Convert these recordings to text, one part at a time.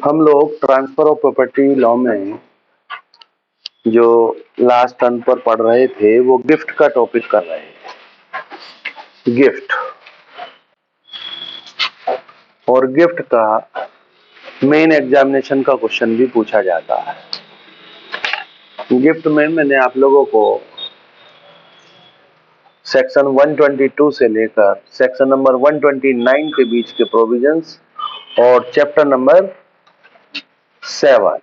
हम लोग transfer of property law में जो लास्ट टर्न पर पढ़ रहे थे वो गिफ्ट का टॉपिक कर रहे हैं। गिफ्ट और गिफ्ट का मेन एग्जामिनेशन का क्वेश्चन भी पूछा जाता है। गिफ्ट में मैंने आप लोगों को सेक्शन 122 से लेकर सेक्शन नंबर 129 के बीच के प्रोविजंस और चैप्टर नंबर 7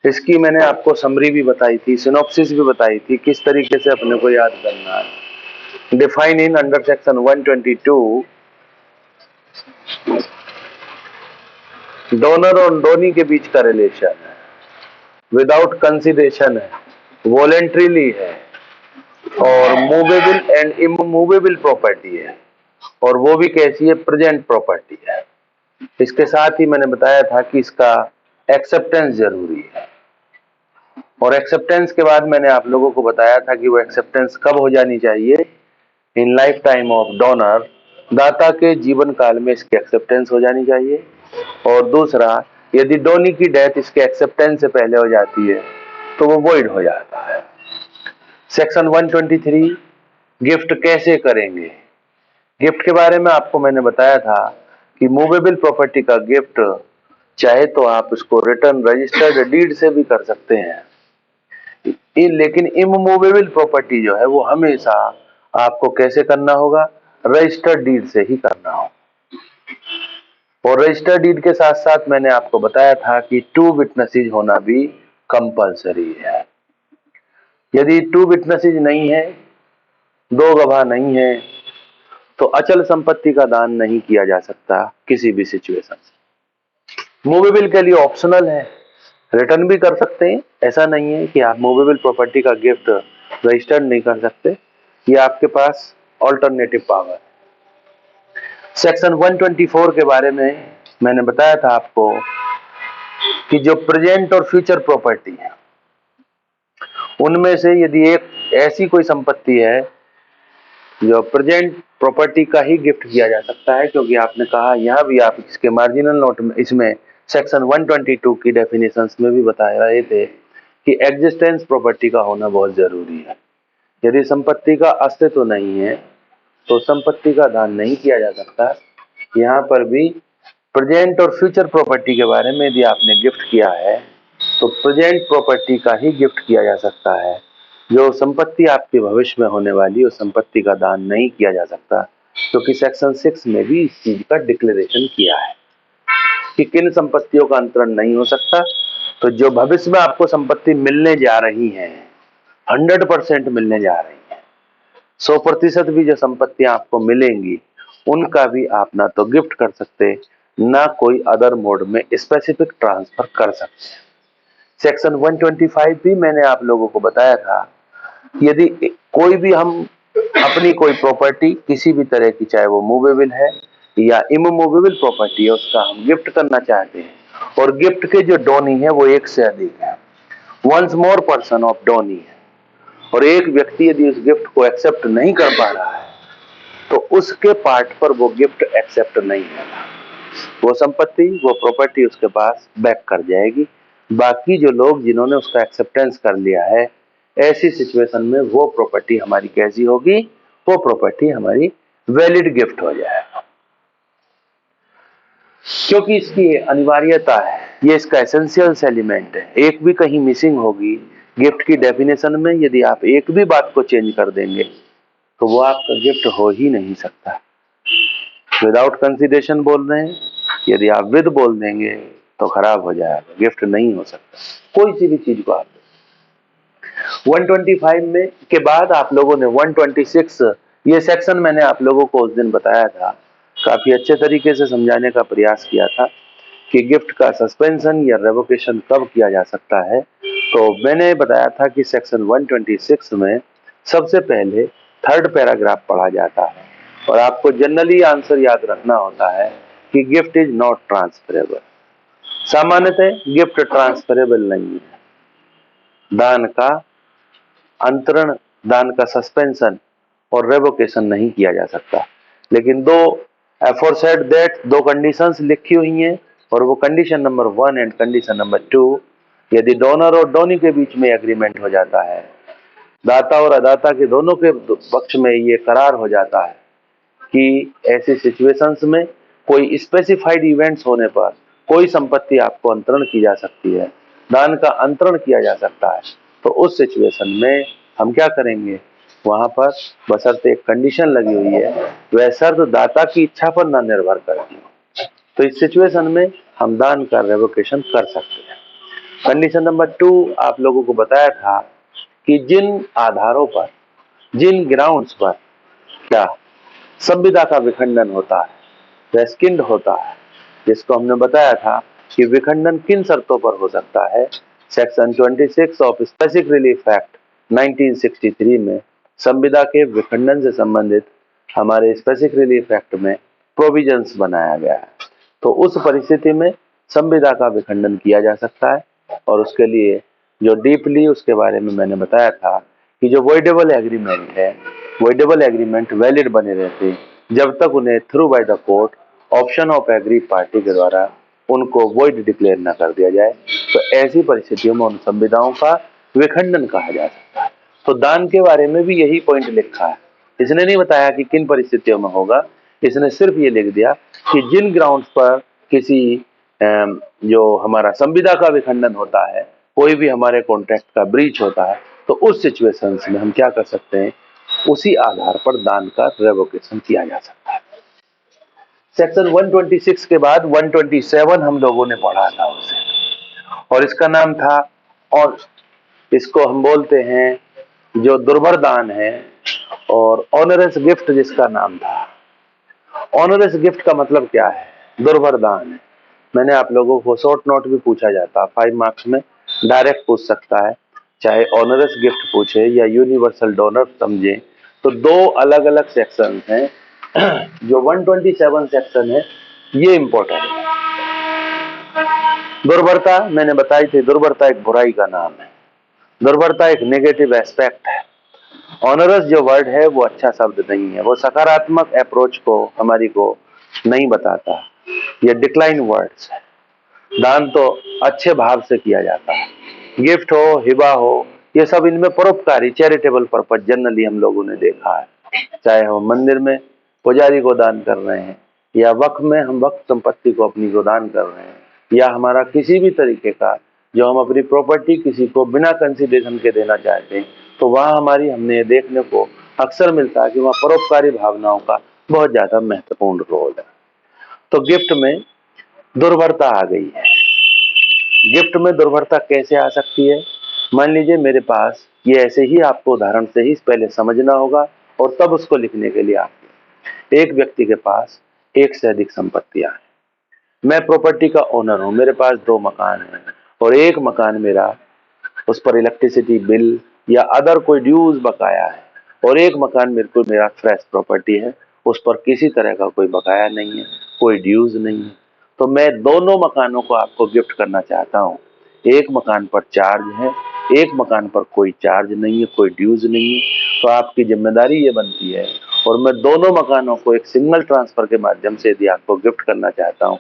इसकी मैंने आपको समरी भी बताई थी, सिनॉप्सिस भी बताई थी, किस तरीके से अपने को याद करना है। Define in under section 122 donor और डोनी के बीच का रिलेशन है, विदाउट कंसिडरेशन है, वॉलेंट्रीली है और मूवेबल एंड इमूवेबल प्रॉपर्टी है, और वो भी कैसी है, प्रेजेंट प्रॉपर्टी है। इसके साथ ही मैंने बताया था कि इसका एक्सेप्टेंस जरूरी है, और एक्सेप्टेंस के बाद मैंने आप लोगों को बताया था कि वो एक्सेप्टेंस कब हो जानी चाहिए, in life time of donor, दाता के जीवन काल में इसकी एक्सेप्टेंस हो जानी चाहिए। और दूसरा, यदि डोनी की डेथ इसके एक्सेप्टेंस से पहले हो जाती है तो वो वॉइड हो जाता है। सेक्शन 123 गिफ्ट कैसे करेंगे। गिफ्ट के बारे में आपको मैंने बताया था कि मूवेबल प्रॉपर्टी का गिफ्ट चाहे तो आप उसको रिटर्न रजिस्टर्ड डीड से भी कर सकते हैं, लेकिन इमूवेबल प्रॉपर्टी जो है वो हमेशा आपको कैसे करना होगा, रजिस्टर्ड डीड से ही करना होगा। और रजिस्टर्ड डीड के साथ साथ मैंने आपको बताया था कि 2 विटनेसेस होना भी कंपलसरी है। यदि 2 विटनेसेस नहीं है, 2 गवाह नहीं है, तो अचल संपत्ति का दान नहीं किया जा सकता किसी भी सिचुएशन से। मूवेबल के लिए ऑप्शनल है, रिटर्न भी कर सकते हैं, ऐसा नहीं है कि आप मूवेबल प्रॉपर्टी का गिफ्ट रजिस्टर्ड नहीं कर सकते, ये आपके पास ऑल्टरनेटिव पावर है। सेक्शन 124 के बारे में मैंने बताया था आपको कि जो प्रेजेंट और फ्यूचर प्रॉपर्टी है उनमें से यदि एक ऐसी कोई संपत्ति है जो प्रेजेंट प्रॉपर्टी का ही गिफ्ट किया जा सकता है, क्योंकि आपने कहा यहां भी आप इसके मार्जिनल नोट में इसमें सेक्शन 122 की डेफिनेशंस में भी बता रहे थे कि एग्जिस्टेंस प्रॉपर्टी का होना बहुत जरूरी है। यदि संपत्ति का अस्तित्व नहीं है तो संपत्ति का दान नहीं किया जा सकता। यहाँ पर भी प्रेजेंट और फ्यूचर प्रॉपर्टी के बारे में यदि आपने गिफ्ट किया है तो प्रेजेंट प्रॉपर्टी का ही गिफ्ट किया जा सकता है। जो संपत्ति आपके भविष्य में होने वाली उस संपत्ति का दान नहीं किया जा सकता, क्योंकि सेक्शन 6 में भी इस चीज का डिक्लेरेशन किया है कि किन संपत्तियों का अंतरण नहीं हो सकता। तो जो भविष्य में आपको संपत्ति मिलने जा रही है, 100% मिलने जा रही है, 100% भी जो संपत्तियां आपको मिलेंगी उनका भी आप ना तो गिफ्ट कर सकते, ना कोई अदर मोड में स्पेसिफिक ट्रांसफर कर सकते। सेक्शन 125 भी मैंने आप लोगों को बताया था, यदि कोई भी हम अपनी कोई प्रॉपर्टी किसी भी तरह की, चाहे वो मूवेबल है या इमूवेबल प्रॉपर्टी है, उसका हम गिफ्ट करना चाहते हैं और गिफ्ट के जो डोनी है वो एक से अधिक है, once more person of donee है, और एक व्यक्ति यदि उस गिफ्ट को एक्सेप्ट नहीं कर पा रहा है तो उसके पार्ट पर वो गिफ्ट एक्सेप्ट नहीं होगा, वो संपत्ति, वो प्रॉपर्टी उसके पास बैक कर जाएगी। बाकी जो लोग जिन्होंने उसका एक्सेप्टेंस कर लिया है, ऐसी सिचुएशन में वो प्रॉपर्टी हमारी कैसी होगी, वो प्रॉपर्टी हमारी वैलिड गिफ्ट हो जाएगा, क्योंकि इसकी अनिवार्यता है, ये इसका एसेंशियल एलिमेंट है। एक भी कहीं मिसिंग होगी गिफ्ट की डेफिनेशन में, यदि आप एक भी बात को चेंज कर देंगे तो वो आपका गिफ्ट हो ही नहीं सकता। विदाउट कंसिडरेशन बोल रहे हैं, यदि आप विद बोल देंगे तो खराब हो जाएगा, गिफ्ट नहीं हो सकता कोई सी भी चीज को। आप 125 में के बाद आप लोगों ने 126, ये सेक्शन मैंने आप लोगों को उस दिन बताया था, काफी अच्छे तरीके से समझाने का प्रयास किया था कि गिफ्ट का सस्पेंशन या रेवोकेशन कब किया जा सकता है। तो मैंने बताया था कि सेक्शन 126 में सबसे पहले 3rd पैराग्राफ पढ़ा जाता है, और आपको जनरली आंसर याद रखना होता है कि गिफ्ट इज नॉट ट्रांसफरेबल। सामान्यतः गिफ्ट ट्रांसफरेबल नहीं है, दान का अंतरण, दान का सस्पेंशन और रेवोकेशन नहीं किया जा सकता। लेकिन 2 एफोरसेड दैट दो कंडीशंस लिखी हुई हैं और वो condition number 1 and condition number 2, यदि डोनर और डोनी के बीच में एग्रीमेंट हो जाता है, दाता और अदाता के दोनों के पक्ष में ये करार हो जाता है कि ऐसी सिचुएशंस में कोई स्पेसिफाइड इवेंट्स होने पर कोई संपत्ति आपको अंतरण की जा सकती है, दान का अंतरण किया जा सकता है, तो उस सिचुएशन में हम क्या करेंगे, वहां पर बशर्ते एक कंडीशन लगी हुई है, वह शर्त दाता की इच्छा पर न निर्भर करती है, तो इस सिचुएशन में हम दान का रेवोकेशन कर सकते हैं। कंडीशन नंबर 2 आप लोगों को बताया था कि जिन आधारों पर, जिन ग्राउंड्स पर क्या संविदा का विखंडन होता है, रेस्किंड होता है, जिसको हमने बताया था कि विखंडन किन शर्तों पर हो सकता है। Section 26 of specific relief act 1963 में संविदा के विखंडन से संबंधित हमारे स्पेसिफिक रिलीफ एक्ट में प्रोविजंस बनाया गया है। तो उस परिस्थिति में संविदा का विखंडन किया जा सकता है और उसके लिए जो डीपली उसके बारे में मैंने बताया था कि जो वॉइडेबल एग्रीमेंट है, वॉइडेबल एग्रीमेंट वैलिड बने रहते जब तक उन्हें through by the court option of agree party के द्वारा उनको वॉइड डिक्लेयर न कर दिया जाए, तो ऐसी परिस्थितियों में उन संविदाओं का विखंडन कहा जा सकता है। तो दान के बारे में भी यही पॉइंट लिखा है, इसने नहीं बताया कि किन परिस्थितियों में होगा, इसने सिर्फ ये लिख दिया कि जिन ग्राउंड्स पर किसी जो हमारा संविदा का विखंडन होता है, कोई भी हमारे कॉन्ट्रैक्ट का ब्रीच होता है, तो उस सिचुएशंस में हम क्या कर सकते हैं, उसी आधार पर दान का रेवोकेशन किया जा सकता है। सेक्शन 126 के बाद 127 हम लोगों ने पढ़ा था उसे, और इसका नाम था, और इसको हम बोलते हैं जो दुर्भर दान है, और ऑनरस गिफ्ट जिसका नाम था। ऑनरस गिफ्ट का मतलब क्या है, दुर्भर दान है। मैंने आप लोगों को शॉर्ट नोट भी पूछा जाता 5 मार्क्स में, डायरेक्ट पूछ सकता है, चाहे ऑनरस गिफ्ट पूछे या यूनिवर्सल डोनर समझे, तो दो अलग अलग सेक्शन हैं। जो 127 सेक्शन है ये इंपॉर्टेंट है। दुर्बलता मैंने बताई थी, दुर्बलता एक बुराई का नाम है, दुर्बलता एक नेगेटिव एस्पेक्ट है। ऑनरस जो वर्ड है वो अच्छा शब्द नहीं है, वो सकारात्मक अप्रोच को हमारी को नहीं बताता, ये डिक्लाइन वर्ड्स है। दान तो अच्छे भाव से किया जाता है, गिफ्ट हो, हिबा हो, ये सब इनमें परोपकारी चैरिटेबल पर्पज जनरली हम लोगों ने देखा है, चाहे हम मंदिर में पुजारी को दान कर रहे हैं, या वक्फ में हम वक्फ संपत्ति को अपनी को दान कर रहे हैं, या हमारा किसी भी तरीके का जो हम अपनी प्रॉपर्टी किसी को बिना कंसिडरेशन के देना चाहते हैं, तो वहां हमारी हमने ये देखने को अक्सर मिलता है कि वहां परोपकारी भावनाओं का बहुत ज्यादा महत्वपूर्ण रोल है। तो गिफ्ट में दुर्बलता आ गई है। गिफ्ट में दुर्बलता कैसे आ सकती है, मान लीजिए मेरे पास ये ऐसे ही, आपको उदाहरण से ही पहले समझना होगा और तब उसको लिखने के लिए आपको, एक व्यक्ति के पास एक से अधिक संपत्तियां हैं, मैं प्रॉपर्टी का ओनर हूं, मेरे पास 2 मकान हैं और एक मकान मेरा, उस पर इलेक्ट्रिसिटी बिल या अदर कोई ड्यूज बकाया है, और एक मकान मेरे को मेरा फ्रेश प्रॉपर्टी है, उस पर किसी तरह का कोई बकाया नहीं है, कोई ड्यूज नहीं है। तो मैं दोनों मकानों को आपको गिफ्ट करना चाहता हूँ। एक मकान पर चार्ज है, एक मकान पर कोई चार्ज नहीं है, कोई ड्यूज नहीं है। तो आपकी जिम्मेदारी ये बनती है, और मैं दोनों मकानों को एक सिंगल ट्रांसफर के माध्यम से यदि आपको गिफ्ट करना चाहता हूँ,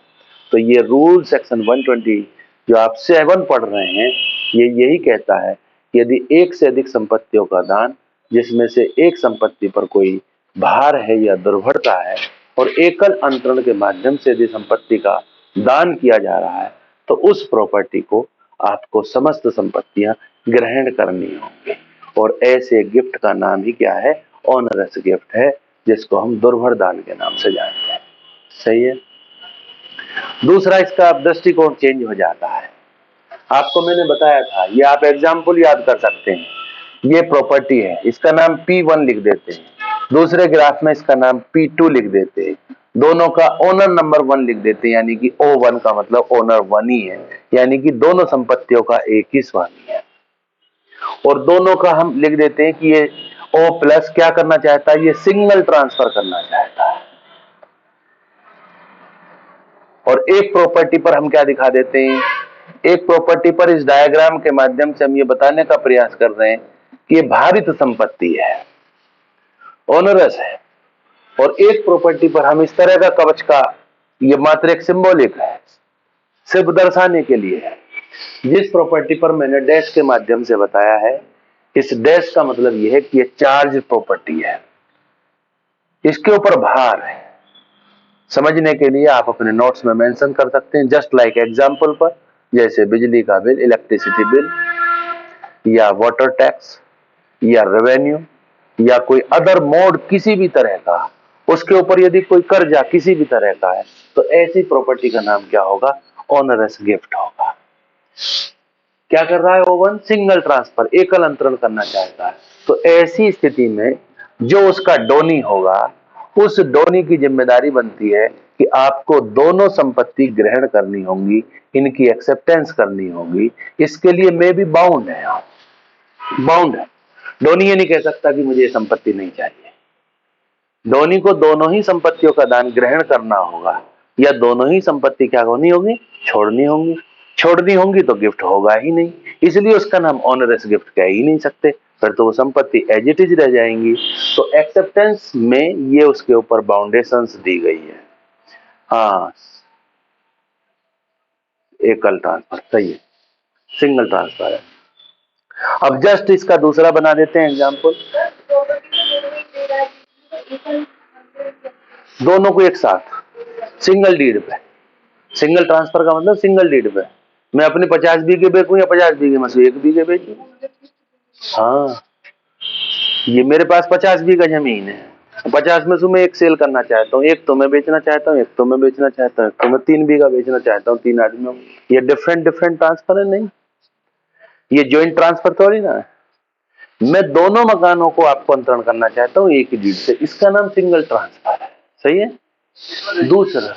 तो ये रूल सेक्शन 120 जो आप 7 पढ़ रहे हैं, ये यही कहता है कि यदि एक से अधिक संपत्तियों का दान, जिसमें से एक संपत्ति पर कोई भार है या दुर्भरता है, और एकल अंतरण के माध्यम से यदि संपत्ति का दान किया जा रहा है, तो उस प्रॉपर्टी को आपको समस्त संपत्तियां ग्रहण करनी होंगी, और ऐसे गिफ्ट का नाम ही क्या है, ऑनरस गिफ्ट है, जिसको हम दुर्भर दान के नाम से जानते हैं। सही है। दूसरा, इसका दृष्टिकोण चेंज हो जाता है। आपको मैंने बताया था, ये आप एग्जाम्पल याद कर सकते हैं, ये प्रॉपर्टी है, इसका नाम P1 लिख देते हैं, दूसरे ग्राफ में इसका नाम P2 लिख देते हैं, दोनों का ओनर नंबर 1 लिख देते हैं, यानी कि O1 का मतलब ओनर 1 ही है, यानी कि दोनों संपत्तियों का एक ही स्वामी है। और दोनों का हम लिख देते हैं कि ये O प्लस क्या करना चाहता है, ये सिंगल ट्रांसफर करना चाहता है। और एक प्रॉपर्टी पर हम क्या दिखा देते हैं, एक प्रॉपर्टी पर इस डायग्राम के माध्यम से हम ये बताने का प्रयास कर रहे हैं कि ये भारित संपत्ति है, ओनरस है, और एक प्रॉपर्टी पर हम इस तरह का कवच का, ये मात्र एक सिंबॉलिक है, सिर्फ दर्शाने के लिए है। जिस प्रॉपर्टी पर मैंने डैश के माध्यम से बताया है, इस डैश का मतलब यह है कि यह चार्ज प्रॉपर्टी है, इसके ऊपर भार है। समझने के लिए आप अपने नोट्स में मेंशन कर सकते हैं, जस्ट लाइक एग्जांपल पर, जैसे बिजली का बिल, इलेक्ट्रिसिटी बिल, या वाटर टैक्स, या रेवेन्यू, या कोई अदर मोड किसी भी तरह का, उसके ऊपर यदि कोई कर्जा किसी भी तरह का है, तो ऐसी प्रॉपर्टी का नाम क्या होगा? ऑनरस गिफ्ट होगा। क्या कर रहा है ओवन? सिंगल ट्रांसफर, एकल अंतरण करना चाहता है। तो ऐसी स्थिति में जो उसका डोनी होगा, उस डोनी की जिम्मेदारी बनती है कि आपको दोनों संपत्ति ग्रहण करनी होंगी, इनकी एक्सेप्टेंस करनी होगी। इसके लिए मैं भी बाउंड है, आप बाउंड है। डोनी ये नहीं कह सकता कि मुझे ये संपत्ति नहीं चाहिए। डोनी को दोनों ही संपत्तियों का दान ग्रहण करना होगा, या दोनों ही संपत्ति क्या होनी होगी? छोड़नी होंगी। छोड़नी होंगी तो गिफ्ट होगा ही नहीं, इसलिए उसका नाम ऑनरस गिफ्ट कह ही नहीं सकते, फिर तो वो संपत्ति एज इट इज रह जाएंगी। तो एक्सेप्टेंस में ये उसके ऊपर बाउंडेशंस दी गई है। हाँ, एकल ट्रांसफर सही है, सिंगल ट्रांसफर है। अब जस्ट इसका दूसरा बना देते हैं एग्जाम्पल, दोनों को एक साथ सिंगल डीड पे। सिंगल ट्रांसफर का मतलब सिंगल डीड पे, मैं अपने 50 बीघे बेचूं या 50 बीघे में से 1 बीघे बेचूं। हाँ, ये मेरे पास 50 बीघा जमीन है, 50 में से मैं एक सेल करना चाहता हूँ, एक तो मैं बेचना चाहता हूँ, एक तो मैं बेचना चाहता हूँ, एक तो मैं 3 बीघा बेचना चाहता हूँ, 3 आदमियों। ये डिफरेंट डिफरेंट ट्रांसफर है? नहीं, ये ज्वाइंट ट्रांसफर थोड़ी ना है। मैं दोनों मकानों को आपको अंतरण करना चाहता हूँ एक ही डीड से, इसका नाम सिंगल ट्रांसफर है। सही है। दूसरा,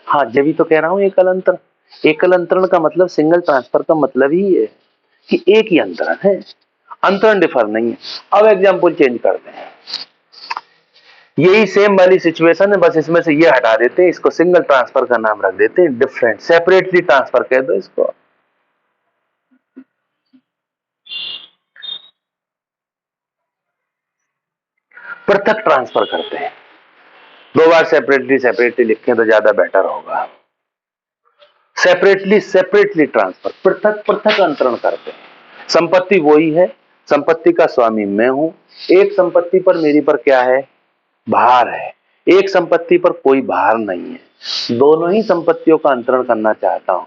हाँ जब भी तो कह रहा हूँ एकल अंतरण। एकल अंतरण का मतलब, सिंगल ट्रांसफर का मतलब ही है कि एक ही अंतरण है, अंतरण डिफर नहीं है। अब एग्जांपल चेंज करते हैं, यही सेम वाली सिचुएशन है, बस इसमें से ये हटा देते हैं, इसको सिंगल ट्रांसफर का नाम रख देते हैं डिफरेंट, सेपरेटली ट्रांसफर कह दो इसको। पृथक ट्रांसफर करते हैं, 2 बार सेपरेटली सेपरेटली लिखें तो ज्यादा बेटर होगा। सेपरेटली सेपरेटली ट्रांसफर, पृथक पृथक अंतरण करते हैं। संपत्ति वही है, संपत्ति का स्वामी मैं हूं। एक संपत्ति पर मेरी पर क्या है? भार है। एक संपत्ति पर कोई भार नहीं है। दोनों ही संपत्तियों का अंतरण करना चाहता हूं,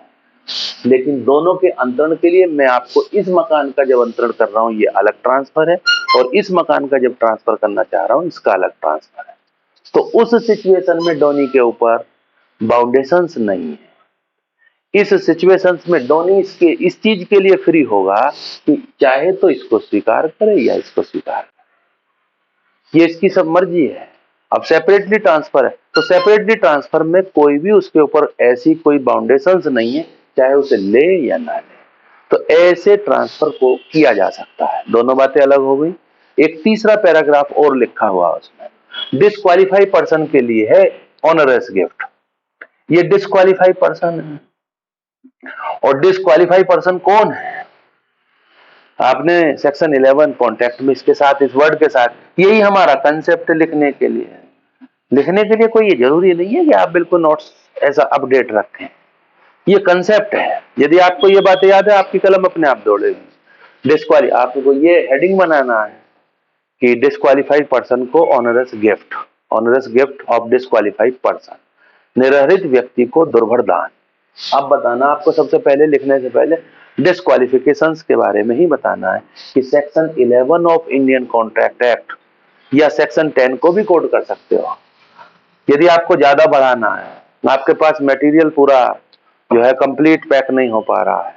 लेकिन दोनों के अंतरण के लिए मैं आपको इस मकान का जब अंतरण कर रहा हूं, ये अलग ट्रांसफर है, और इस मकान का जब ट्रांसफर करना चाह रहा हूं, इसका अलग ट्रांसफर है। तो उस सिचुएशन में डोनी के ऊपर बाउंडेशंस नहीं है। इस सिचुएशंस में डोनी इसके इस चीज के लिए फ्री होगा कि चाहे तो इसको स्वीकार करे या इसको स्वीकार करे, ये इसकी सब मर्जी है। अब सेपरेटली ट्रांसफर है, तो सेपरेटली ट्रांसफर में कोई भी उसके ऊपर ऐसी कोई बाउंडेशंस नहीं है, चाहे उसे ले या ना ले, तो ऐसे ट्रांसफर को किया जा सकता है। दोनों बातें अलग हो गई। एक तीसरा पैराग्राफ और लिखा हुआ उसमें, डिस्क्वालीफाई पर्सन के लिए है ऑनरस गिफ्ट। ये डिस्क्वालीफाई पर्सन है, और डिस्क्वालीफाई पर्सन कौन है? आपने सेक्शन 11 कॉन्टेक्ट में इसके साथ, इस वर्ड के साथ, यही हमारा कंसेप्ट लिखने के लिए है। लिखने के लिए कोई ये जरूरी नहीं है कि आप बिल्कुल नोट्स ऐसा अपडेट रखें, ये कंसेप्ट है। यदि आपको ये बातें याद है, आपकी कलम अपने आप दौड़ेगी। डिस्क्वाली, आपको ये हेडिंग बनाना है कि डिस्क्वालीफाइड पर्सन को onerous gift, onerous gift of disqualified person, निरहरित व्यक्ति को दुर्भर दान। अब बताना आपको, सबसे पहले लिखने से पहले डिस्क्वालिफिकेशंस के बारे में ही बताना है कि section 11 of Indian contract act या सेक्शन 10 को भी कोड कर सकते हो। यदि आपको ज्यादा बढ़ाना है, आपके पास मटेरियल पूरा जो है कंप्लीट पैक नहीं हो पा रहा है,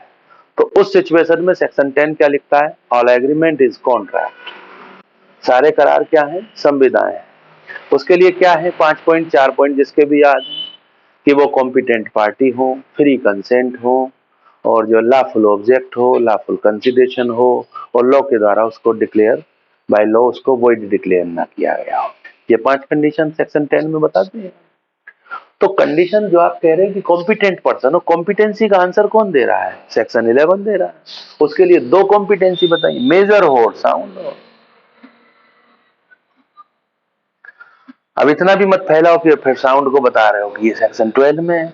तो उस सिचुएशन में सेक्शन 10 क्या लिखता है? All agreement is contract. सारे करार क्या है? संविदाएं। उसके लिए क्या है? 5 पॉइंट, 4 पॉइंट जिसके भी याद है, कि वो कॉम्पिटेंट पार्टी हो, फ्री कंसेंट हो, और जो लॉफुल ऑब्जेक्ट हो, लॉफुल कंसिडरेशन हो, और लॉ के द्वारा उसको डिक्लेयर बाय लॉ उसको वॉइड डिक्लेयर ना किया गया हो। ये 5 कंडीशन सेक्शन 10 में बताते हैं। तो कंडीशन जो आप कह रहे हैं कि कॉम्पिटेंट पर्सन हो, कॉम्पिटेंसी का आंसर कौन दे रहा है? सेक्शन 11 दे रहा है। उसके लिए 2 कॉम्पिटेंसी बताइए, मेजर हो और साउंड हो। अब इतना भी मत फैलाओ कि फिर साउंड को बता रहे हो कि ये सेक्शन 12 में है,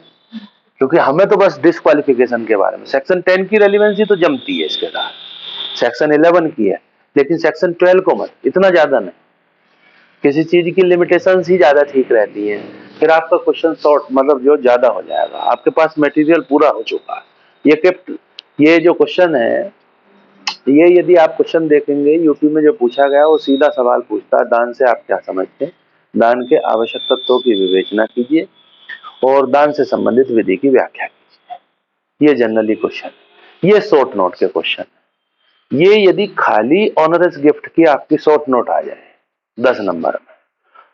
क्योंकि हमें तो बस डिस्क्वालिफिकेशन के बारे में, सेक्शन 10 की रेलिवेंसी तो जमती है इसके साथ, सेक्शन 11 की है, लेकिन सेक्शन 12 को मत, इतना ज्यादा नहीं, किसी चीज की लिमिटेशंस ही ज्यादा ठीक रहती है, फिर आपका क्वेश्चन शॉर्ट मतलब जो ज्यादा हो जाएगा, आपके पास मटेरियल पूरा हो चुका है। ये जो क्वेश्चन है, ये यदि आप क्वेश्चन देखेंगे यूपी में जो पूछा गया, वो सीधा सवाल पूछता है, दान से आप क्या समझते हैं, दान के आवश्यक तत्वों की विवेचना कीजिए और दान से संबंधित विधि की व्याख्या कीजिए। ये जनरली क्वेश्चन, ये शॉर्ट नोट के क्वेश्चन। ये यदि खाली ऑनरस गिफ्ट की आपकी शॉर्ट नोट आ जाए 10 नंबर में,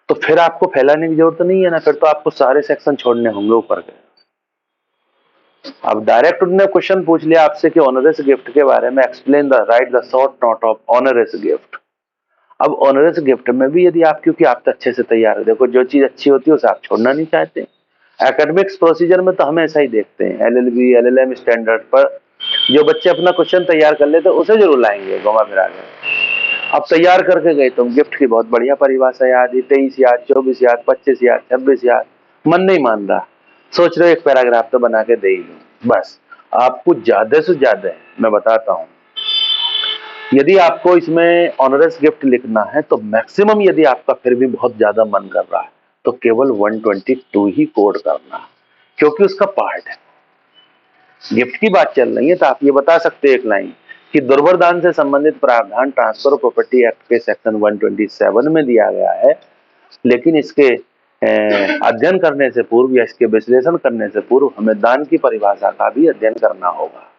तो फिर आपको फैलाने की जरूरत नहीं है ना, फिर तो आपको सारे सेक्शन छोड़ने होंगे ऊपर के। अब डायरेक्ट उन्होंने क्वेश्चन पूछ लिया आपसे कि ऑनरस गिफ्ट के बारे में, explain the right the short note of onerous gift. अब ऑनरस गिफ्ट में भी यदि आप, क्योंकि आप तो अच्छे से तैयार हो, देखो जो चीज अच्छी होती है उसे आप छोड़ना नहीं चाहते। एकेडमिक्स प्रोसीजर में तो हम ऐसा ही देखते हैं, एलएलबी एलएलएम स्टैंडर्ड पर जो बच्चे अपना क्वेश्चन तैयार कर लेते उसे जरूर लाएंगे घुमा फिरा के। अब तैयार करके गए तुम, गिफ्ट की बहुत बढ़िया परिभाषा याद, 23 याद, 24 याद, 25 याद, 26 याद, मन नहीं मान रहा, सोच रहे हो एक पैराग्राफ तो बना के दे ही दूं बस। आपको ज्यादा से ज्यादा, मैं बताता हूं, यदि आपको इसमें ऑनरस गिफ्ट लिखना है तो मैक्सिमम, यदि आपका फिर भी बहुत ज्यादा मन कर रहा है तो केवल 122 ही कोड करना, क्योंकि उसका पार्ट है। गिफ्ट की बात चल रही है तो आप ये बता सकते हैं एक लाइन कि दुर्वर दान से संबंधित प्रावधान ट्रांसफर ऑफ प्रॉपर्टी एक्ट के सेक्शन 127 में दिया गया है, लेकिन इसके अध्ययन करने से पूर्व या इसके विश्लेषण करने से पूर्व हमें दान की परिभाषा का भी अध्ययन करना होगा।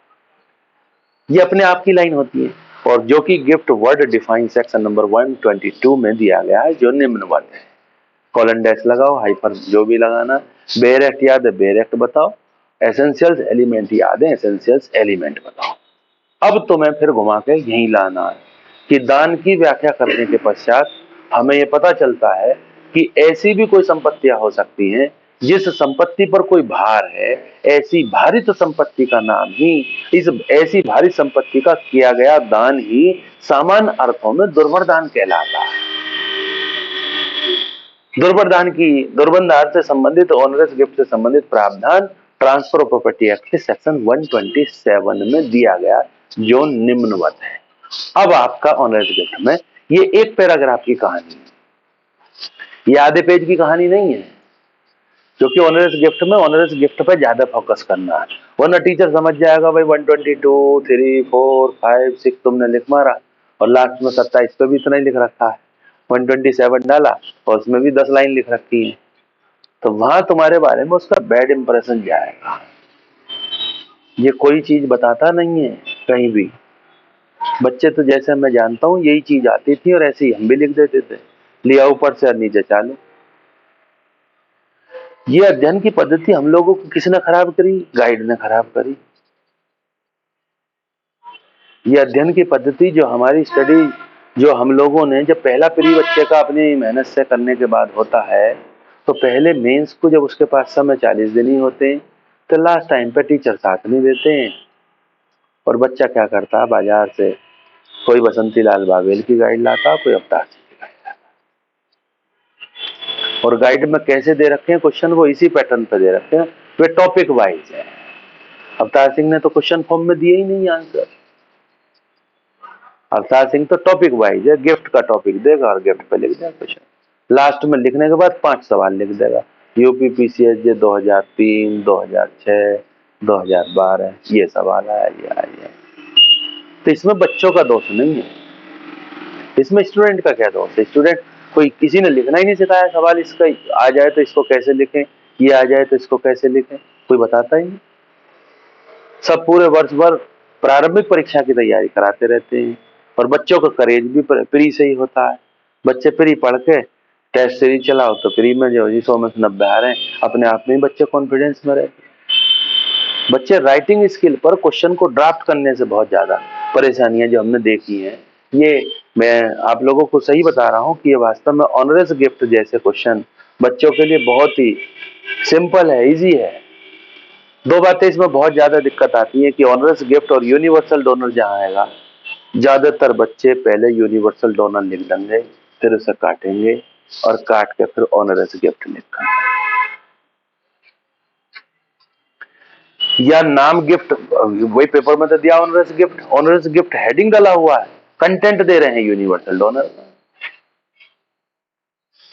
ये अपने आप की लाइन होती है, और जो कि gift word define section number 122 में दिया गया है, जो निम्नवत है। कॉलन डैश लगाओ, हाइफर जो भी लगाना, बेयर एक्ट याद है, बेयर एक्ट बताओ, एसेंशियल्स एलिमेंट याद है, एसेंशियल्स एलिमेंट बताओ। अब तुम्हें फिर घुमा के यही लाना है कि दान की व्याख्या करने के पश्चात हमें यह पता चलता है कि ऐसी भी कोई संपत्तियां हो सकती हैं जिस संपत्ति पर कोई भार है, ऐसी भारित संपत्ति का नाम ही, इस ऐसी भारित संपत्ति का किया गया दान ही सामान्य अर्थों में दुर्वर दान कहलाता है। दुर्बन दान से संबंधित, ऑनरस गिफ्ट से संबंधित प्रावधान ट्रांसफर ऑफ प्रॉपर्टी एक्ट के सेक्शन 127 में दिया गया, जो निम्नवत है। अब आपका ऑनरस गिफ्ट में ये एक पैराग्राफ की कहानी है, ये आधे पेज की कहानी नहीं है, क्योंकि ऑनरस गिफ्ट में ऑनरस गिफ्ट पे ज्यादा फोकस करना है, वरना टीचर समझ जाएगा भाई 122, 3, 4, 5, 6 तुमने लिख मारा और लास्ट में 27 पे भी इतना ही लिख रखा है, 127 डाला और उसमें भी 10 लाइन लिख रखी है, तो वहां तुम्हारे बारे में उसका बैड इंप्रेशन जाएगा। ये कोई चीज बताता नहीं है कहीं भी। बच्चे तो जैसे मैं जानता हूं यही चीज आती थी और ऐसे ही हम भी लिख देते थे, लिया ऊपर से और नीचे चालू। ये अध्ययन की पद्धति हम लोगों को किसने खराब करी? गाइड ने खराब करी। ये अध्ययन की पद्धति जो हमारी स्टडी, जो हम लोगों ने, जब पहला प्री बच्चे का अपनी मेहनत से करने के बाद होता है, तो पहले मेंस को जब उसके पास समय 40 दिन ही होते हैं, तो लास्ट टाइम पे टीचर साथ नहीं देते हैं और बच्चा क्या करता है, बाजार से कोई बसंती लाल बावेल की गाइड लाता, कोई अवतार सिंह की गाइड लाता, और गाइड में कैसे दे रखे हैं क्वेश्चन, वो इसी पैटर्न पे दे रखे हैं, वे टॉपिक वाइज है। अवतार सिंह ने तो क्वेश्चन फॉर्म में दिए ही नहीं आंसर, अवतार सिंह तो टॉपिक वाइज है, गिफ्ट का टॉपिक देगा और गिफ्ट पे लिख देगा क्वेश्चन, लास्ट में लिखने के बाद 5 सवाल लिख देगा, यूपी पीसीएस 2003, 2006, 2012 ये सवाल आया, ये आया। तो इसमें बच्चों का दोष नहीं है, इसमें स्टूडेंट का क्या दोष है? स्टूडेंट, कोई किसी ने लिखना ही नहीं सिखाया, सवाल इसका आ जाए तो इसको कैसे लिखें, ये आ जाए तो इसको कैसे लिखें, कोई बताता ही नहीं। सब पूरे वर्ष भर प्रारंभिक परीक्षा की तैयारी कराते रहते हैं और बच्चों का करेज भी प्री से ही होता है। बच्चे प्री पढ़ के टेस्ट सीरीज चलाओ तो प्री में जो 100 में से 90 आ रहे हैं, अपने आप में ही बच्चे कॉन्फिडेंस में रहते हैं। बच्चे राइटिंग स्किल पर क्वेश्चन को ड्राफ्ट करने से बहुत ज्यादा परेशानियां जो हमने देखी हैं, ये मैं आप लोगों को सही बता रहा हूं कि ये वास्तव में ऑनरस गिफ्ट जैसे क्वेश्चन बच्चों के लिए बहुत ही सिंपल है, इजी है। दो बातें इसमें बहुत ज्यादा दिक्कत आती है कि ऑनरस गिफ्ट और यूनिवर्सल डोनर जहां आएगा, ज्यादातर बच्चे पहले यूनिवर्सल डोनर लिख देंगे, फिर उसे काटेंगे और काट के फिर ऑनरस गिफ्ट लिखा, या नाम गिफ्ट वही पेपर में तो दिया onerous gift, onerous gift heading डाला हुआ है, कंटेंट दे रहे हैं यूनिवर्सल डोनर।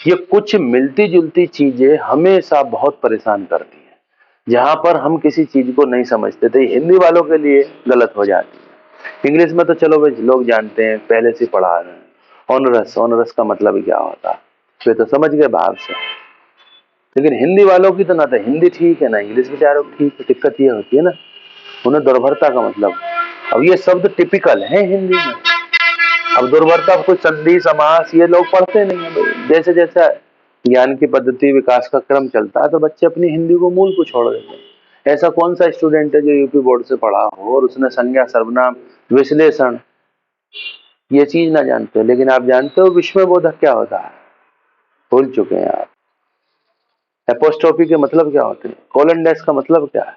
ये कुछ मिलती जुलती चीजें हमेशा बहुत परेशान करती है, जहां पर हम किसी चीज को नहीं समझते थे हिंदी वालों के लिए गलत हो जाती है। इंग्लिश में तो चलो भाई लोग जानते हैं, पहले से पढ़ा रहे हैं। ऑनरस, ऑनरस का मतलब क्या होता है वे तो समझ गए भाव से, लेकिन हिंदी वालों की तो ना तो हिंदी ठीक है ना इंग्लिश बेचारों की ठीक है। दिक्कत ये होती है ना, उन्हें दुर्भरता का मतलब, अब ये शब्द टिपिकल है हिंदी में, अब दुर्भरता कोई संधि समास ये लोग पढ़ते नहीं है भाई। जैसे जैसे ज्ञान की पद्धति विकास का क्रम चलता है तो बच्चे अपनी हिंदी को मूल को छोड़ देते हैं। ऐसा कौन सा स्टूडेंट है जो यूपी बोर्ड से पढ़ा हो और उसने संज्ञा सर्वनाम विश्लेषण ये चीज ना जानते हो। लेकिन आप जानते हो विस्मय बोधक क्या होता है, भूल चुके हैं आप। एपोस्ट्रोफी के मतलब क्या होते हैं, कोलन डैश का मतलब क्या है,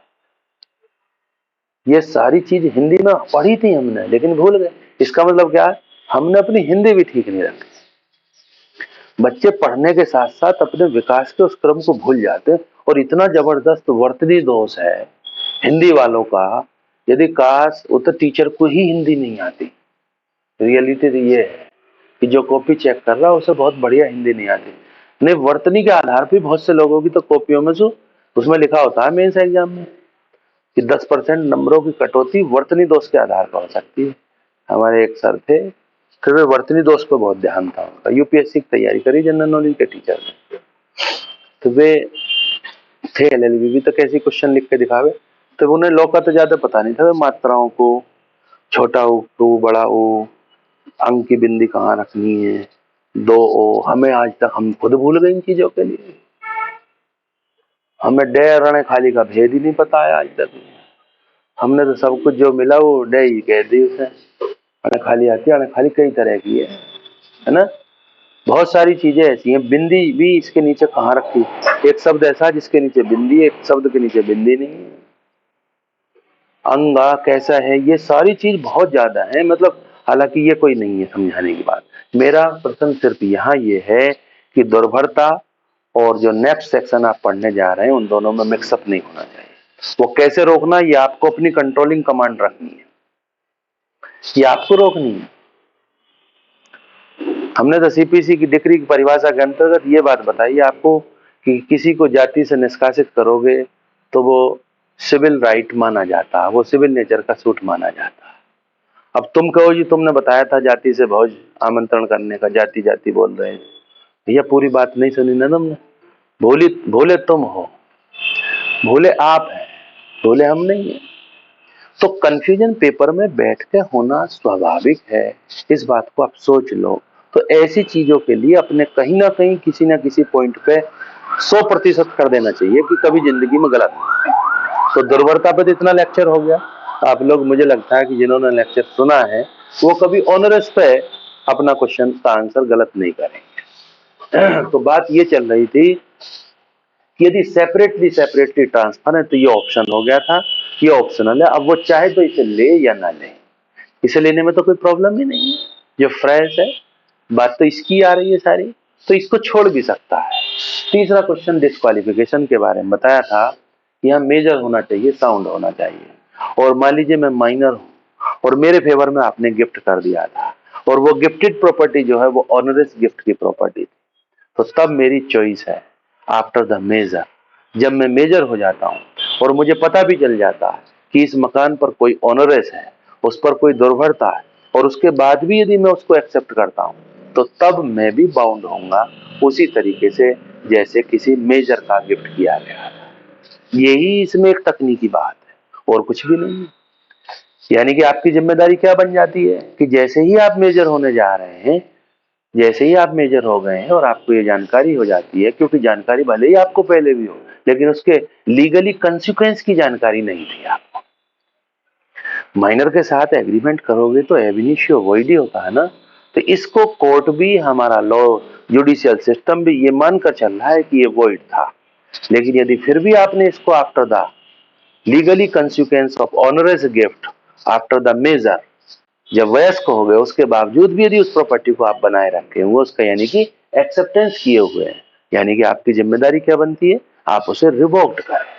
ये सारी चीज हिंदी में पढ़ी थी हमने लेकिन भूल गए। इसका मतलब क्या है, हमने अपनी हिंदी भी ठीक नहीं रखी। बच्चे पढ़ने के साथ साथ अपने विकास के उस क्रम को भूल जाते हैं, और इतना जबरदस्त वर्तनी दोष है हिंदी वालों का, यदि काश वो तो टीचर को ही हिंदी नहीं आती। रियलिटी तो ये है कि जो कॉपी चेक कर रहा है उसे बहुत बढ़िया हिंदी नहीं आती। नहीं, वर्तनी के आधार पर बहुत से लोगों की तो कॉपियों में जो उसमें लिखा होता है मेंस एग्जाम में कि 10% नंबरों की कटौती वर्तनी दोष के आधार पर हो सकती है। हमारे एक सर थे, फिर वे वर्तनी दोष पर बहुत ध्यान था उनका, यूपीएससी की तैयारी करी जनरल नॉलेज के टीचर ने, तो वे थे एलएलबी भी, तो कैसे क्वेश्चन लिख के दिखावे, तो उन्हें लॉ का तो ज्यादा पता नहीं था, मात्राओं को छोटा ऊ टू बड़ा ऊ, अंक की बिंदी कहाँ रखनी है, दो ओ, हमें आज तक हम खुद भूल गए इन चीजों के लिए। हमें डे रण खाली का भेद ही नहीं पता है आज तक। हमने तो सब कुछ जो मिला वो डे ही कह दी उसे। अने खाली आती है, अने खाली कई तरह की है ना, बहुत सारी चीजें ऐसी हैं। बिंदी भी इसके नीचे कहाँ रखी, एक शब्द ऐसा जिसके नीचे बिंदी, एक शब्द के नीचे बिंदी नहीं है। अंगा कैसा है, ये सारी चीज बहुत ज्यादा है, मतलब हालांकि ये कोई नहीं है समझाने की बात। मेरा प्रश्न सिर्फ यहाँ ये है कि दुर्भरता और जो नेक्स्ट सेक्शन आप पढ़ने जा रहे हैं उन दोनों में मिक्सअप नहीं होना चाहिए। वो कैसे रोकना, ये आपको अपनी कंट्रोलिंग कमांड रखनी है, ये आपको रोकनी है। हमने तो सीपीसी की डिग्री की परिभाषा के अंतर्गत ये बात बताई आपको कि किसी को जाति से निष्कासित करोगे तो वो सिविल राइट माना जाता है, वो सिविल नेचर का सूट माना जाता है। अब तुम कहो जी तुमने बताया था जाति से भोज आमंत्रण करने का, जाति जाति बोल रहे हैं भैया, पूरी बात नहीं सुनी ना तुमने। भोले भोले तुम हो, भोले आप हैं, भोले हम नहीं है। तो कंफ्यूजन पेपर में बैठ के होना स्वाभाविक है, इस बात को आप सोच लो। तो ऐसी चीजों के लिए अपने कहीं ना कहीं किसी ना किसी पॉइंट पे 100% कर देना चाहिए कि कभी जिंदगी में गलत। तो दुर्वरता पे तो इतना लेक्चर हो गया, आप लोग मुझे लगता है कि जिन्होंने लेक्चर सुना है वो कभी ऑनरस पे अपना क्वेश्चन का आंसर गलत नहीं करेंगे। तो बात ये चल रही थी कि यदि सेपरेटली ट्रांसफर है तो ये ऑप्शन हो गया था, ये ऑप्शनल है। अब वो चाहे तो इसे ले या ना ले, इसे लेने में तो कोई प्रॉब्लम ही नहीं है, जो फ्रेश है बात तो इसकी आ रही है सारी, तो इसको छोड़ भी सकता है। तीसरा क्वेश्चन डिस्क्वालिफिकेशन के बारे में बताया था, यहाँ मेजर होना चाहिए, साउंड होना चाहिए। और मान लीजिए मैं माइनर हूँ और मेरे फेवर में आपने गिफ्ट कर दिया था और वो गिफ्टेड प्रॉपर्टी जो है वो ऑनरस गिफ्ट की प्रॉपर्टी थी, तो तब मेरी चॉइस है आफ्टर द मेजर। जब मैं मेजर हो जाता हूँ और मुझे पता भी चल जाता है कि इस मकान पर कोई ऑनरस है, उस पर कोई दुर्भरता है, और उसके बाद भी यदि मैं उसको एक्सेप्ट करता हूँ तो तब मैं भी बाउंड होऊंगा उसी तरीके से जैसे किसी मेजर का गिफ्ट किया गया था। यही इसमें एक तकनीकी बात है और कुछ भी नहीं है। यानी कि आपकी जिम्मेदारी क्या बन जाती है कि जैसे ही आप मेजर होने जा रहे हैं, जैसे ही आप मेजर हो गए हैं और आपको ये जानकारी हो जाती है, क्योंकि जानकारी भले ही आपको पहले भी हो लेकिन उसके लीगली कंसिक्वेंस की जानकारी नहीं थी आपको। माइनर के साथ एग्रीमेंट करोगे तो एब इनिशियो वॉइड ही होता है ना, तो इसको कोर्ट भी, हमारा लॉ जुडिशियल सिस्टम भी ये मानकर चल रहा है कि ये वॉइड था। लेकिन यदि फिर भी आपने इसको after the legally consequence of onerous gift after the major, जब वयस्क हो गए उसके बावजूद भी यदि उस प्रॉपर्टी को आप बनाए रखे हुए, उसका यानी कि एक्सेप्टेंस किए हुए हैं, यानी कि आपकी जिम्मेदारी क्या बनती है, आप उसे रिवोक्ड करें,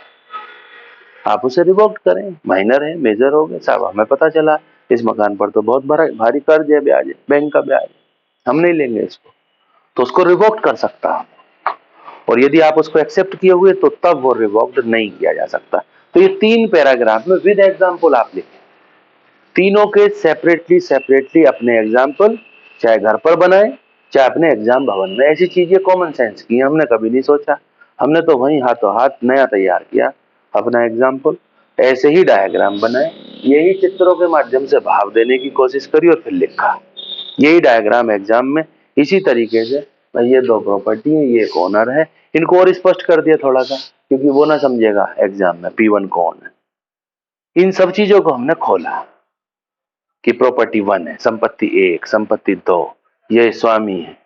आप उसे रिवोक्ड करें। माइनर है, मेजर हो गए, साहब हमें पता चला इस मकान पर तो बहुत भारी कर्ज है, ब्याज है, बैंक का ब्याज, हम नहीं लेंगे इसको, तो उसको रिवोक्ड कर सकता है। और यदि आप उसको एक्सेप्ट किए हुए तो तब वो रिवोक्ड नहीं किया जा सकता। तो ये 3 पैराग्राफ में विद एग्जाम्पल आप लिखें, तीनों के सेपरेटली सेपरेटली अपने एग्जाम्पल, चाहे घर पर बनाए चाहे अपने एग्जाम भवन में। ऐसी चीजें कॉमन सेंस की हमने कभी नहीं सोचा, हमने तो वहीं हाथों हाथ नया तैयार किया अपना एग्जाम्पल, ऐसे ही डायग्राम बनाए, यही चित्रों के माध्यम से भाव देने की कोशिश करी और फिर लिखा, यही डायग्राम एग्जाम में इसी तरीके से, भाई ये 2 प्रॉपर्टी है, ये एक ओनर है, इनको और स्पष्ट कर दिया थोड़ा सा, क्योंकि वो ना समझेगा एग्जाम में P1 कौन है। इन सब चीजों को हमने खोला कि प्रॉपर्टी 1 है, संपत्ति 1, संपत्ति 2, ये स्वामी है,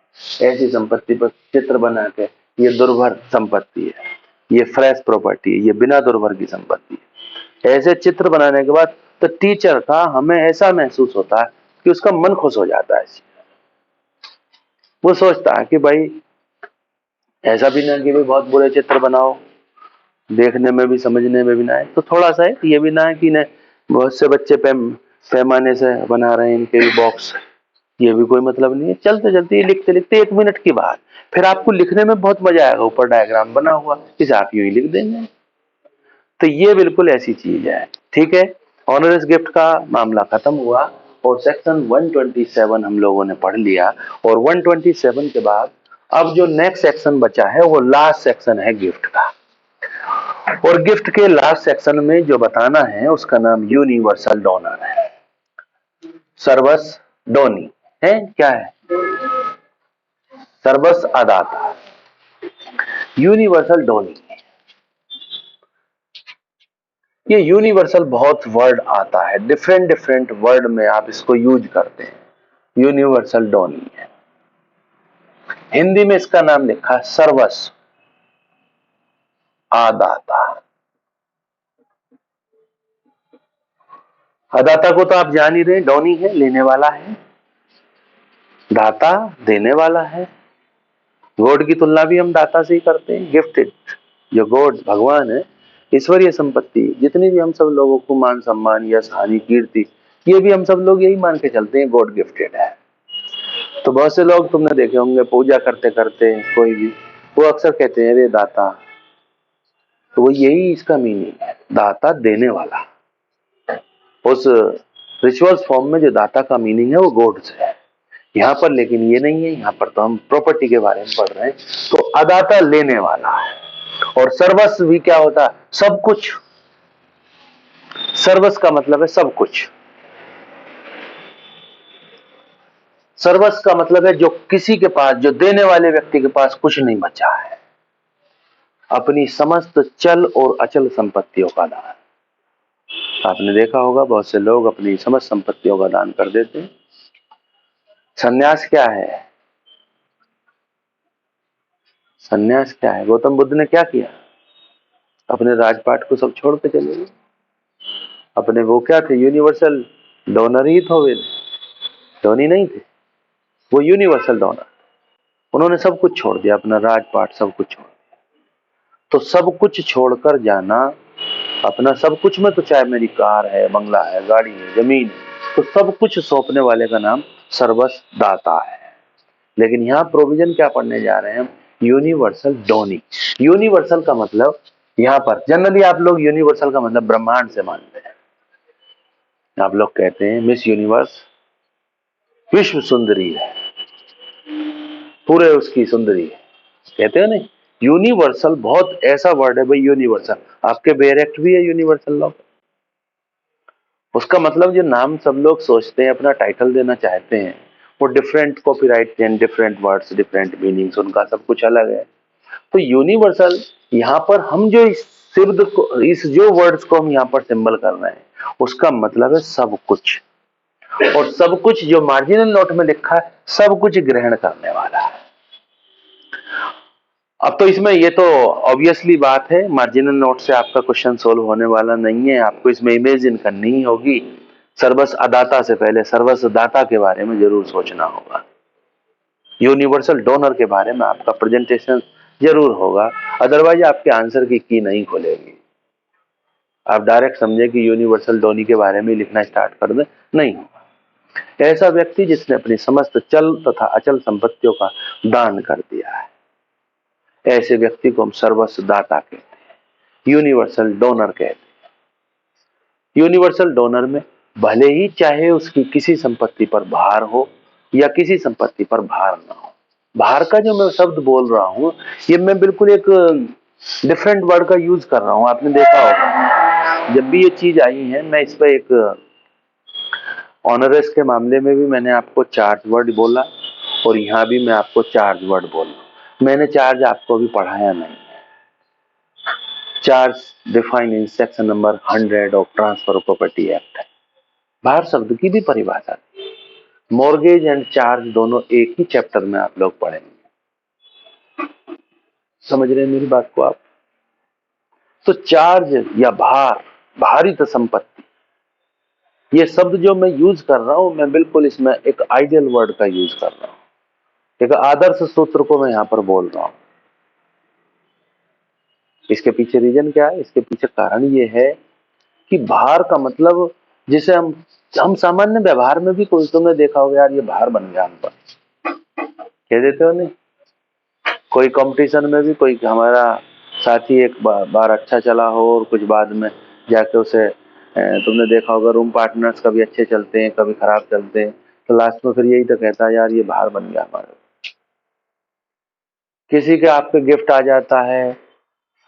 ऐसी संपत्ति पर चित्र बना के ये दुर्भर संपत्ति है, ये फ्रेश प्रॉपर्टी है, ये बिना दुर्भर की संपत्ति है। ऐसे चित्र बनाने के बाद तो टीचर का हमें ऐसा महसूस होता है कि उसका मन खुश हो जाता है। वो सोचता है कि भाई ऐसा भी ना कि भाई बहुत बुरे चित्र बनाओ, देखने में भी समझने में भी ना है, तो थोड़ा सा है ये भी ना है कि न बहुत से बच्चे पैमाने से बना रहे हैं इनके भी बॉक्स, ये भी कोई मतलब नहीं है। चलते चलते लिखते लिखते 1 मिनट की बात, फिर आपको लिखने में बहुत मजा आएगा, ऊपर डायग्राम बना हुआ, इसे आप यूं ही लिख देंगे। तो ये बिल्कुल ऐसी चीज है, ठीक है। ऑनरस गिफ्ट का मामला खत्म हुआ और सेक्शन 127 हम लोगों ने पढ़ लिया, और 127 के बाद अब जो नेक्स्ट सेक्शन बचा है वो लास्ट सेक्शन है गिफ्ट का। और गिफ्ट के लास्ट सेक्शन में जो बताना है उसका नाम यूनिवर्सल डोनर है, सर्वस डोनी है, क्या है, सर्वस अदाता, यूनिवर्सल डोनी। ये यूनिवर्सल बहुत वर्ड आता है, डिफरेंट डिफरेंट वर्ड में आप इसको यूज करते हैं, यूनिवर्सल डोनी है। हिंदी में इसका नाम लिखा है सर्वस्व अदाता। अदाता को तो आप जान ही रहे, डोनी है लेने वाला है, दाता देने वाला है। गॉड की तुलना भी हम दाता से ही करते हैं, गिफ्टेड, जो गॉड भगवान है, ईश्वरीय संपत्ति, जितनी भी हम सब लोगों को मान सम्मान यश हानि कीर्ति, ये भी हम सब लोग यही मान के चलते हैं, गॉड गिफ्टेड है। तो बहुत से लोग तुमने देखे होंगे पूजा करते करते कोई भी, वो अक्सर कहते हैं रे दाता, तो वो यही इसका मीनिंग है, दाता देने वाला। उस रिचुअल्स फॉर्म में जो दाता का मीनिंग है वो गॉड से है, यहाँ पर लेकिन ये नहीं है, यहाँ पर तो हम प्रॉपर्टी के बारे में पढ़ रहे हैं। तो अदाता लेने वाला है, और सर्वस्व भी क्या होता है, सब कुछ। सर्वस्व का मतलब है सब कुछ, सर्वस्व का मतलब है जो किसी के पास, जो देने वाले व्यक्ति के पास कुछ नहीं बचा है, अपनी समस्त चल और अचल संपत्तियों का दान। आपने देखा होगा बहुत से लोग अपनी समस्त संपत्तियों का दान कर देते हैं। सन्यास क्या है, सन्यास क्या है, गौतम बुद्ध ने क्या किया, अपने राजपाट को सब छोड़ के चले गए, अपने वो क्या थे, यूनिवर्सल डोनर ही तो वे, धोनी नहीं थे, वो यूनिवर्सल डोनर। उन्होंने सब कुछ छोड़ दिया, अपना राजपाट सब कुछ छोड़ दिया। तो सब कुछ छोड़कर जाना, अपना सब कुछ में तो चाहे मेरी कार है, बंगला है, गाड़ी है, जमीन है, तो सब कुछ सौंपने वाले का नाम सर्वस्व दाता है। लेकिन यहाँ प्रोविजन क्या पढ़ने जा रहे हैं हम, यूनिवर्सल डोनी। यूनिवर्सल का मतलब यहाँ पर जनरली आप लोग यूनिवर्सल का मतलब ब्रह्मांड से मानते हैं। आप लोग कहते हैं मिस यूनिवर्स विश्व सुंदरी है, पूरे उसकी सुंदरी है, कहते हैं नहीं। यूनिवर्सल बहुत ऐसा वर्ड है भाई, यूनिवर्सल, आपके बेयर एक्ट भी है यूनिवर्सल लॉ। उसका मतलब जो नाम सब लोग सोचते हैं, अपना टाइटल देना चाहते हैं, वो different copyright and different words, different meanings, उनका सब कुछ अलग है। तो यूनिवर्सल यहाँ पर हम जो इस शब्द को, इस जो वर्ड्स को हम यहाँ पर सिंबल कर रहे हैं, उसका मतलब है सब कुछ। और सब कुछ जो मार्जिनल नोट में लिखा है, सब कुछ ग्रहण करने वाला है। अब तो इसमें ये तो ऑब्वियसली बात है, मार्जिनल नोट से आपका क्वेश्चन सोल्व होने वाला नहीं है, आपको इसमें इमेजिन करनी ही होगी। सर्वस्व अदाता से पहले सर्वस्व दाता के बारे में जरूर सोचना होगा। यूनिवर्सल डोनर के बारे में आपका प्रेजेंटेशन जरूर होगा, अदरवाइज आपके आंसर की नहीं खोलेगी। आप डायरेक्ट समझे कि यूनिवर्सल डोनी के बारे में लिखना स्टार्ट कर दें, नहीं होगा। ऐसा व्यक्ति जिसने अपनी समस्त चल तथा अचल संपत्तियों का दान कर दिया है, ऐसे व्यक्ति को हम सर्वस्व दाता कहते हैं, यूनिवर्सल डोनर कहते हैं। यूनिवर्सल डोनर में भले ही चाहे उसकी किसी संपत्ति पर भार हो या किसी संपत्ति पर भार ना हो, भार का जो मैं शब्द बोल रहा हूं ये मैं बिल्कुल एक डिफरेंट वर्ड का यूज कर रहा हूं। आपने देखा होगा जब भी ये चीज आई है, मैं इस पर एक ऑनरस के मामले में भी मैंने आपको चार्ज वर्ड बोला और यहाँ भी मैं आपको चार्ज वर्ड बोला। मैंने चार्ज आपको भी पढ़ाया नहीं। Charge define in section number 100 of transfer of property act है। भार शब्द की भी परिभाषा थी। मॉर्गेज एंड चार्ज दोनों एक ही चैप्टर में आप लोग पढ़ेंगे। समझ रहे हैं मेरी बात को आप? तो चार्ज या भार, भारित संपत्ति, ये शब्द जो मैं यूज कर रहा हूं, मैं बिल्कुल इसमें एक आइडियल वर्ड का यूज कर रहा हूं, एक आदर्श सूत्र को मैं यहां पर बोल रहा हूं। इसके पीछे रीजन क्या है? इसके पीछे कारण ये है कि भार का मतलब, जिसे हम सामान्य व्यवहार में भी कोई तुमने देखा होगा, यार ये भार बन गया हम पर, कह देते हो नहीं? कोई कंपटीशन में भी कोई हमारा साथी एक बार अच्छा चला हो और कुछ बाद में जाके उसे तुमने देखा होगा, रूम पार्टनर्स कभी अच्छे चलते हैं कभी खराब चलते हैं, तो लास्ट में फिर यही तो कहता है यार ये भार बन गया हमारा। किसी के आपके गिफ्ट आ जाता है,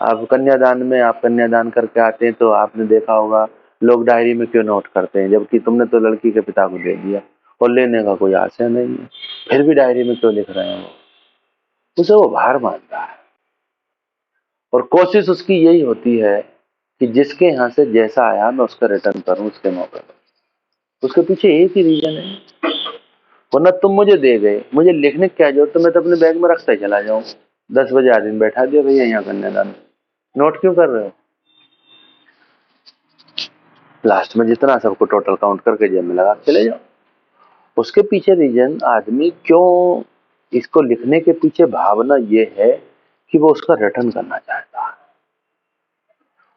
आप कन्यादान में आप कन्यादान करके आते हैं तो आपने देखा होगा लोग डायरी में क्यों नोट करते हैं, जबकि तुमने तो लड़की के पिता को दे दिया और लेने का कोई आशय नहीं है, फिर भी डायरी में क्यों लिख रहे हैं? उसे वो भार मानता है और कोशिश उसकी यही होती है कि जिसके यहाँ से जैसा आया मैं उसका रिटर्न करूं उसके मौके पर। उसके पीछे एक ही रीजन है, वरना तुम मुझे दे गए, मुझे लिखने की क्या जरूरत, तो मैं तो अपने बैग में रखता ही चला जाऊं। 10 बजे आदमी बैठा दिया भैया यहाँ कन्यादान, नोट क्यों कर रहे हो? लास्ट में जितना सबको टोटल काउंट करके जेब में लगा चले जाओ। उसके पीछे रीजन, आदमी क्यों इसको लिखने के पीछे भावना ये है कि वो उसका रिटर्न करना चाहता है।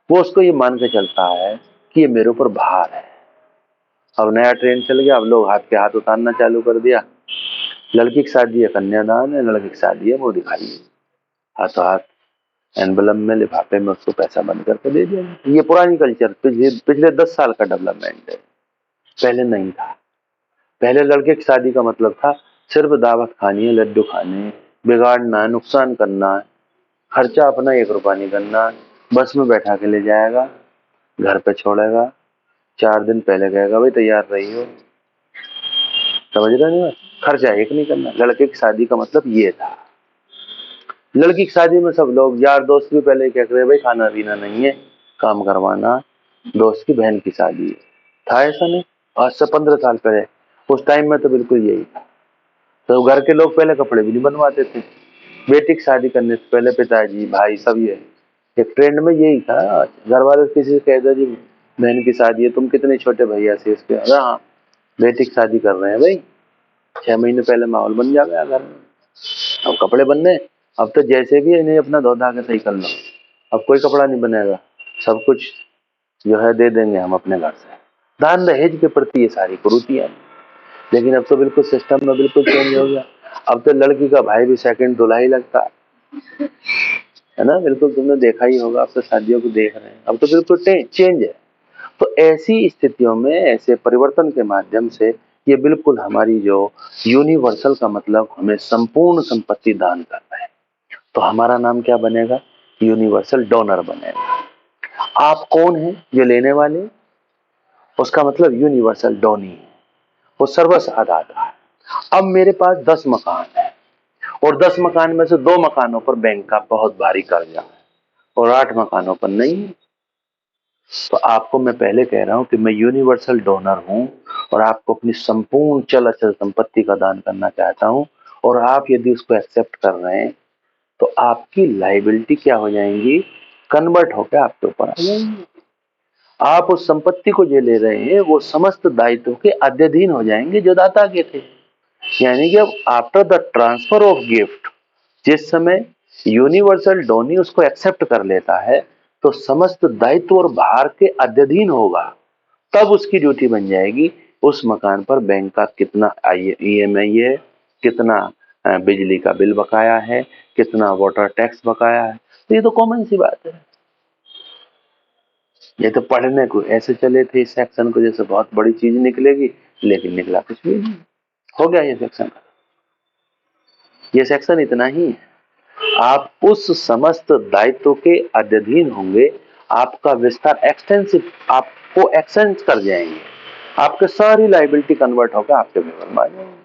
वो उसको ये मान के चलता है कि ये मेरे ऊपर भार है। अब नया ट्रेंड चल गया, अब लोग हाथ के हाथ उतारना चालू कर दिया। लड़की की शादी है कन्यादान है, लड़की की शादी है वो दिखाइए, हाथों हाथ एनवलप में लिफाफे में उसको पैसा बंद करके दे दिया। ये पुरानी कल्चर पिछले 10 साल का डेवलपमेंट है, पहले नहीं था। पहले लड़के की शादी का मतलब था सिर्फ दावत खानी है, लड्डू खाने, बिगाड़ना, नुकसान करना, खर्चा अपना 1 रुपया नहीं करना, बस में बैठा के ले जाएगा, घर पे छोड़ेगा, 4 दिन पहले कहेगा भाई तैयार रही हो। समझ रहे नहीं? खर्चा एक नहीं करना। लड़के की शादी का मतलब ये था। लड़की की शादी में सब लोग यार दोस्त भी पहले कह रहे भाई खाना पीना नहीं है, काम करवाना, दोस्त की बहन की शादी है। था ऐसा नहीं? आज से 15 साल पहले उस टाइम में तो बिल्कुल यही था। तो घर के लोग पहले कपड़े भी नहीं बनवाते थे। बेटी की शादी करने से पहले पिताजी भाई सब ये एक ट्रेंड में यही था। घर वाले किसी से कह दो जी बहन की शादी है, तुम कितने छोटे भैया से इसके, हाँ बेटी की शादी कर रहे हैं भाई, 6 महीने पहले माहौल बन जा गया घर में। अब कपड़े बनने, अब तो जैसे भी इन्हें अपना धो धा के सही कर लो, अब कोई कपड़ा नहीं बनेगा, सब कुछ जो है दे देंगे हम अपने घर से। दान दहेज के प्रति ये सारी कुरीतियां। लेकिन अब तो बिल्कुल सिस्टम में बिल्कुल चेंज हो गया। अब तो लड़की का भाई भी सेकंड दूल्हा ही लगता है ना? बिल्कुल तुमने देखा ही होगा, अब तो शादियों को देख रहे हैं, अब तो बिल्कुल चेंज है। तो ऐसी स्थितियों में ऐसे परिवर्तन के माध्यम से ये बिल्कुल हमारी जो यूनिवर्सल का मतलब हमें संपूर्ण संपत्ति दान करना है, तो हमारा नाम क्या बनेगा? यूनिवर्सल डोनर बनेगा। आप कौन है जो लेने वाले? उसका मतलब यूनिवर्सल डोनी है, वो सर्वसाधारण है। अब मेरे पास 10 मकान है और 10 मकान में से 2 मकानों पर बैंक का बहुत भारी कर्जा है और 8 मकानों पर नहीं है। तो आपको मैं पहले कह रहा हूं कि मैं यूनिवर्सल डोनर हूं और आपको अपनी संपूर्ण चल अचल संपत्ति का दान करना चाहता हूं, और आप यदि उसको एक्सेप्ट कर रहे हैं तो आपकी लायबिलिटी क्या हो जाएंगी? कन्वर्ट होकर आपके ऊपर आ जाएंगी। आप उस संपत्ति को जो ले रहे हैं वो समस्त दायित्व के अध्ययन हो जाएंगे जो दाता के थे। यानी कि अब after the transfer of gift, जिस समय यूनिवर्सल डोनी उसको एक्सेप्ट कर लेता है तो समस्त दायित्व और भार के अधीन होगा, तब उसकी ड्यूटी बन जाएगी उस मकान पर बैंक का कितना ईएमआई है, कितना बिजली का बिल बकाया है, कितना वाटर टैक्स बकाया है। तो ये तो कॉमन सी बात है। ये तो पढ़ने को ऐसे चले थे इस सेक्शन को जैसे बहुत बड़ी चीज निकलेगी, लेकिन निकला कुछ भी नहीं। हो गया ये सेक्शन। ये सेक्शन इतना ही है। आप उस समस्त दायित्व के अधीन होंगे, आपका विस्तार एक्सटेंसिव, आपको एक्सटेंड कर जाएंगे, आपके सारी लाइबिलिटी कन्वर्ट होकर आपके फेवर में आ जाएंगे।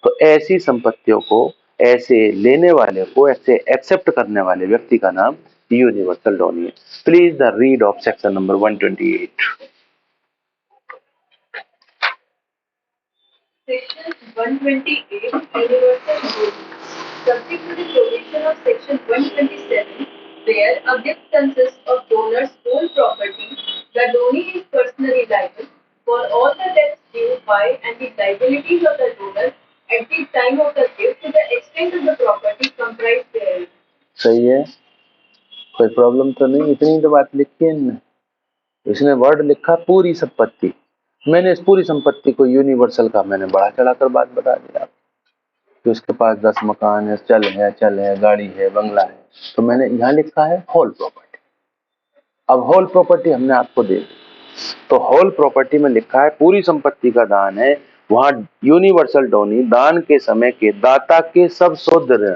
तो ऐसी संपत्तियों को, ऐसे लेने वाले को, ऐसे एक्सेप्ट करने वाले व्यक्ति का नाम यूनिवर्सल डोनी है। Please the read of section number 128। Section 128 Universal Rule. Subject to the provision of Section 127, where a gift consists of donor's whole property, the donee is personally liable for all the debts due by and the liabilities of the donor at the time of the gift to the extent of the property comprised therein. सही है, कोई problem तो नहीं। इतनी तो बात लिखी है इनमें। इसने वर्ड लिखा पूरी संपत्ति, मैंने इस पूरी संपत्ति को यूनिवर्सल का मैंने बढ़ा चढ़ाकर बात बता दिया कि उसके पास 10 मकान है, चल है, गाड़ी है, बंगला है, तो मैंने यहाँ लिखा है होल प्रॉपर्टी। अब होल प्रॉपर्टी हमने आपको दे दी, तो होल प्रॉपर्टी में लिखा है पूरी संपत्ति का दान है। वहां यूनिवर्सल डोनी दान के समय के दाता के सब शोध ऋण,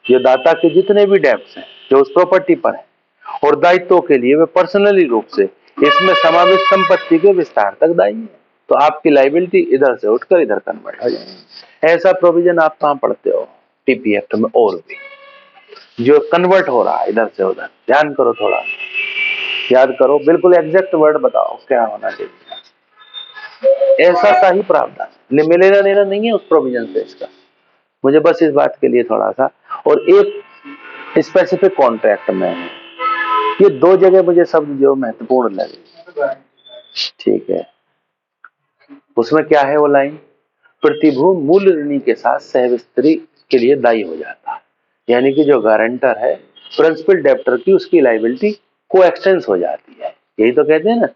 ये दाता के जितने भी डेब्ट्स हैं जो उस प्रॉपर्टी पर है, और दायित्वों के लिए वे पर्सनली रूप से इसमें समाविष्ट संपत्ति के विस्तार तक दायी है। तो आपकी लाइबिलिटी इधर से उठकर इधर कन्वर्ट हो जाएगी। ऐसा प्रोविजन आप कहाँ पढ़ते हो? टीपी एक्ट में। और भी जो कन्वर्ट हो रहा है इधर से उधर, ध्यान करो, थोड़ा याद करो, बिल्कुल एग्जैक्ट वर्ड बताओ क्या होना चाहिए। ऐसा सा ही प्रावधान मिलेगा, लेना नहीं है उस प्रोविजन से इसका। मुझे बस इस बात के लिए थोड़ा सा, और एक स्पेसिफिक कॉन्ट्रैक्ट में है, ये दो जगह मुझे शब्द जो महत्वपूर्ण लगे। ठीक है, उसमें क्या है वो लाइन? प्रतिभू मूल ऋणी के साथ सहविस्त्री के लिए दायी हो जाता है, यानी कि जो गारंटर है प्रिंसिपल डेप्टर की, उसकी लाइबिलिटी को एक्सटेंस हो जाती है। यही तो कहते हैं ना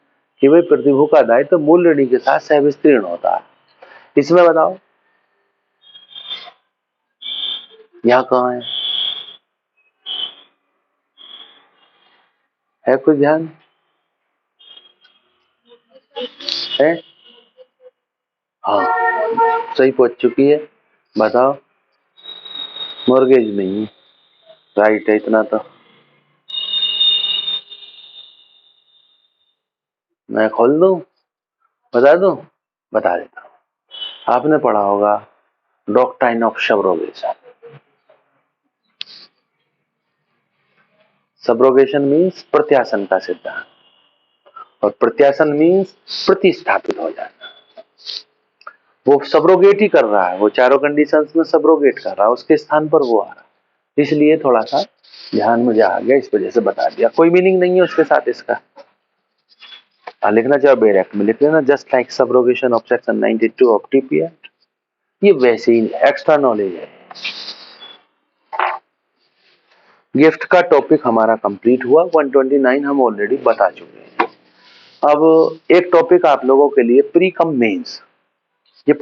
कि भाई प्रतिभू का दायित्व तो मूल ऋणी के साथ सहविस्तीर्ण होता है। इसमें बताओ यहाँ कहाँ है कुछ ध्यान है? हाँ, सही पहुंच चुकी है। बताओ, मॉर्गेज नहीं है, राइट है, इतना तो मैं खोल दूं, बता दूं, बता देता हूं। आपने पढ़ा होगा doctrine of subrogation. Subrogation means प्रत्यासन का सिद्धांत, और प्रत्यासन मीन्स प्रतिस्थापित हो जाना। वो सब्रोगेट ही कर रहा है, वो चारों कंडीशंस में सब्रोगेट कर रहा है, उसके स्थान पर वो आ रहा है। इसलिए थोड़ा सा ध्यान मुझे आ गया, इस वजह से बता दिया। कोई मीनिंग नहीं है उसके साथ इसका। लिखना चाहे बेर एक्ट में लिख लेना, just like subrogation of section 92 of TP act. ये वैसे ही एक्स्ट्रा नॉलेज है। गिफ्ट का टॉपिक हमारा कंप्लीट हुआ। 129 हम ऑलरेडी बता चुके हैं। अब एक टॉपिक आप लोगों के लिए प्री कम मेंस, ये